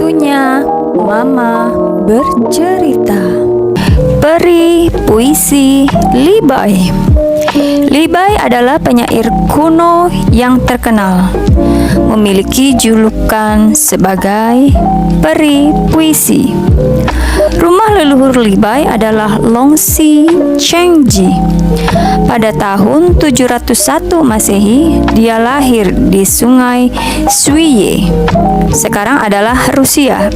Waktunya Mama bercerita. Peri Puisi Libai. Libai adalah penyair kuno yang terkenal, memiliki julukan sebagai peri puisi. Rumah leluhur Libai adalah Longxi Chengji. Pada tahun 701 Masehi, dia lahir di sungai Suiye, sekarang adalah Rusia,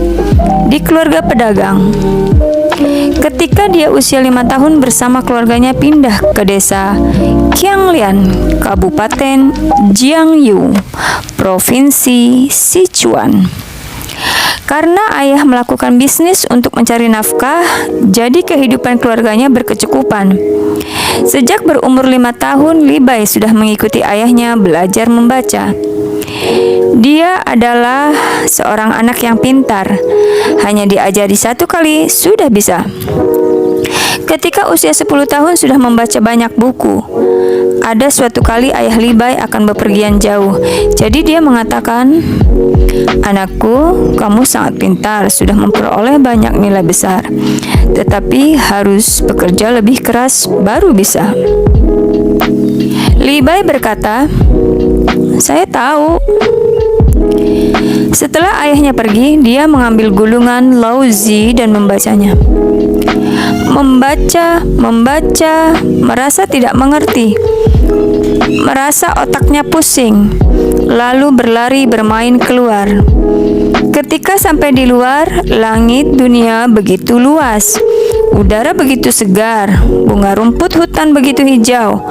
di keluarga pedagang. Ketika dia usia 5 tahun bersama keluarganya pindah ke desa Qianglian, Kabupaten Jiangyu, Provinsi Sichuan. Karena ayah melakukan bisnis untuk mencari nafkah, jadi kehidupan keluarganya berkecukupan. Sejak berumur 5 tahun, Libai sudah mengikuti ayahnya belajar membaca. Dia adalah seorang anak yang pintar. Hanya diajari 1 kali sudah bisa. Ketika usia 10 tahun sudah membaca banyak buku. Ada suatu kali ayah Libai akan bepergian jauh. Jadi dia mengatakan, "Anakku, kamu sangat pintar, sudah memperoleh banyak nilai besar. Tetapi harus bekerja lebih keras baru bisa." Libai berkata, "Saya tahu." Setelah ayahnya pergi, dia mengambil gulungan Laozi dan membacanya. Membaca, merasa tidak mengerti, merasa otaknya pusing, lalu berlari bermain keluar. Ketika sampai di luar, langit dunia begitu luas, udara begitu segar, bunga rumput hutan begitu hijau,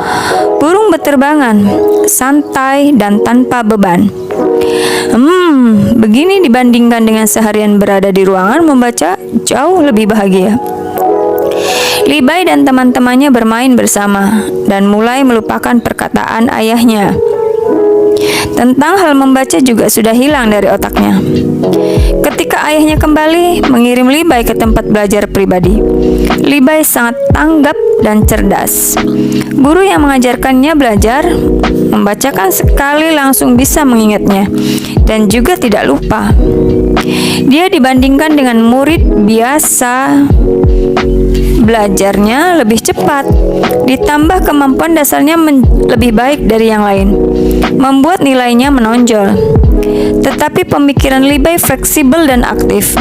burung berterbangan, santai dan tanpa beban. Begini dibandingkan dengan seharian berada di ruangan membaca, jauh lebih bahagia. Libai dan teman-temannya bermain bersama dan mulai melupakan perkataan ayahnya. Tentang hal membaca juga sudah hilang dari otaknya. Ketika ayahnya kembali mengirim Libai ke tempat belajar pribadi, Libai sangat tanggap dan cerdas. Guru yang mengajarkannya belajar, membacakan sekali langsung bisa mengingatnya dan juga tidak lupa. Dia dibandingkan dengan murid biasa, belajarnya lebih cepat, ditambah kemampuan dasarnya lebih baik dari yang lain, membuat nilainya menonjol. Tetapi pemikiran Libai fleksibel dan aktif,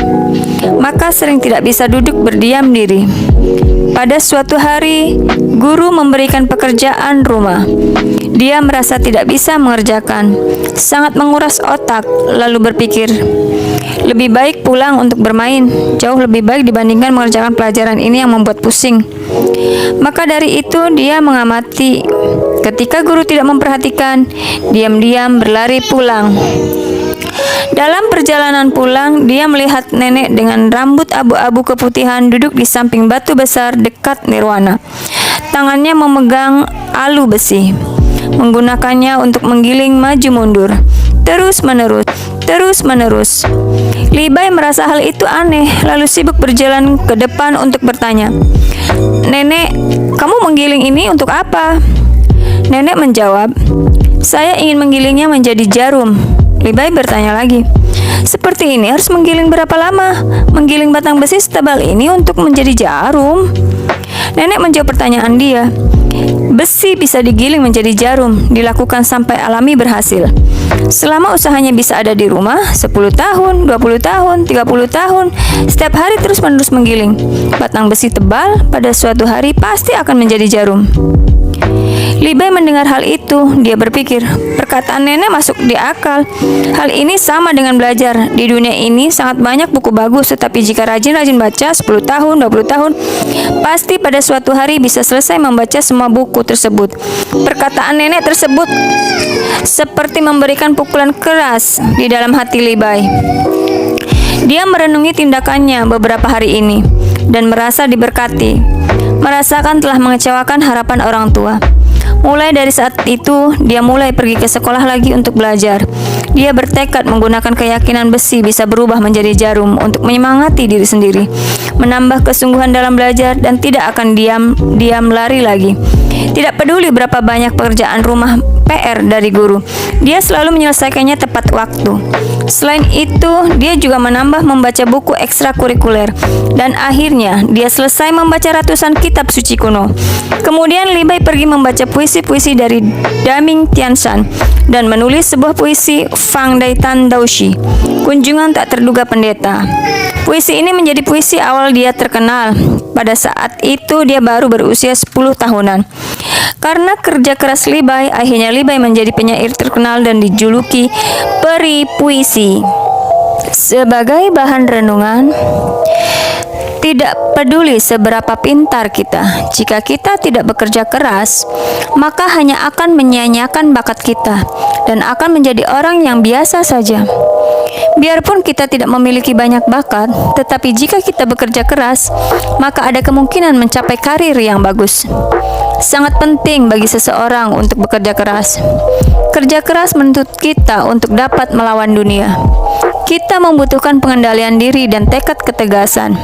maka sering tidak bisa duduk berdiam diri. Pada suatu hari, guru memberikan pekerjaan rumah. Dia merasa tidak bisa mengerjakan, sangat menguras otak, lalu berpikir, lebih baik pulang untuk bermain, jauh lebih baik dibandingkan mengerjakan pelajaran ini yang membuat pusing. Maka dari itu dia mengamati. Ketika guru tidak memperhatikan, diam-diam berlari pulang. Dalam perjalanan pulang, dia melihat nenek dengan rambut abu-abu keputihan duduk di samping batu besar dekat nirwana. Tangannya memegang alu besi, menggunakannya untuk menggiling maju mundur, terus menerus. Libai merasa hal itu aneh, lalu sibuk berjalan ke depan untuk bertanya, "Nenek, kamu menggiling ini untuk apa?" Nenek menjawab, "Saya ingin menggilingnya menjadi jarum." Libai bertanya lagi, "Seperti ini harus menggiling berapa lama? Menggiling batang besi setebal ini untuk menjadi jarum?" Nenek menjawab pertanyaan dia. Besi bisa digiling menjadi jarum, dilakukan sampai alami berhasil. Selama usahanya bisa ada di rumah, 10 tahun, 20 tahun, 30 tahun, setiap hari terus-menerus menggiling. Batang besi tebal pada suatu hari pasti akan menjadi jarum. Libai mendengar hal itu, dia berpikir, perkataan nenek masuk di akal. Hal ini sama dengan belajar. Di dunia ini sangat banyak buku bagus, tetapi jika rajin-rajin baca 10 tahun, 20 tahun, pasti pada suatu hari bisa selesai membaca semua buku tersebut. Perkataan nenek tersebut seperti memberikan pukulan keras di dalam hati Libai. Dia merenungi tindakannya beberapa hari ini dan merasa diberkati, merasakan telah mengecewakan harapan orang tua. Mulai dari saat itu, dia mulai pergi ke sekolah lagi untuk belajar. Dia bertekad menggunakan keyakinan besi bisa berubah menjadi jarum untuk menyemangati diri sendiri, menambah kesungguhan dalam belajar, dan tidak akan diam lari lagi. Tidak peduli berapa banyak pekerjaan rumah PR dari guru, dia selalu menyelesaikannya tepat waktu. Selain itu, dia juga menambah membaca buku ekstrakurikuler, dan akhirnya dia selesai membaca ratusan kitab suci kuno. Kemudian Li Bai pergi membaca puisi-puisi dari Daming Tianshan dan menulis sebuah puisi Fang Dai Tan Daoshi, Kunjungan Tak Terduga Pendeta. Puisi ini menjadi puisi awal dia terkenal. Pada saat itu dia baru berusia 10 tahunan. Karena kerja keras Li Bai, akhirnya Li Bai menjadi penyair terkenal dan dijuluki peri puisi. Sebagai bahan renungan, tidak peduli seberapa pintar kita, jika kita tidak bekerja keras, maka hanya akan menyia-nyiakan bakat kita dan akan menjadi orang yang biasa saja. Biarpun kita tidak memiliki banyak bakat, tetapi jika kita bekerja keras, maka ada kemungkinan mencapai karir yang bagus. Sangat penting bagi seseorang untuk bekerja keras. Kerja keras menuntut kita untuk dapat melawan dunia. Kita membutuhkan pengendalian diri dan tekad ketegasan.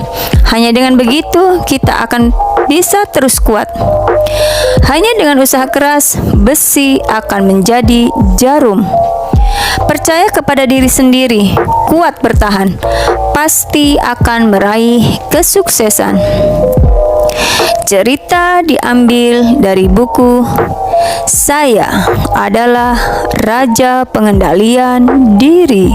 Hanya dengan begitu, kita akan bisa terus kuat. Hanya dengan usaha keras, besi akan menjadi jarum. Percaya kepada diri sendiri, kuat bertahan, pasti akan meraih kesuksesan. Cerita diambil dari buku Saya Adalah Raja Pengendalian Diri.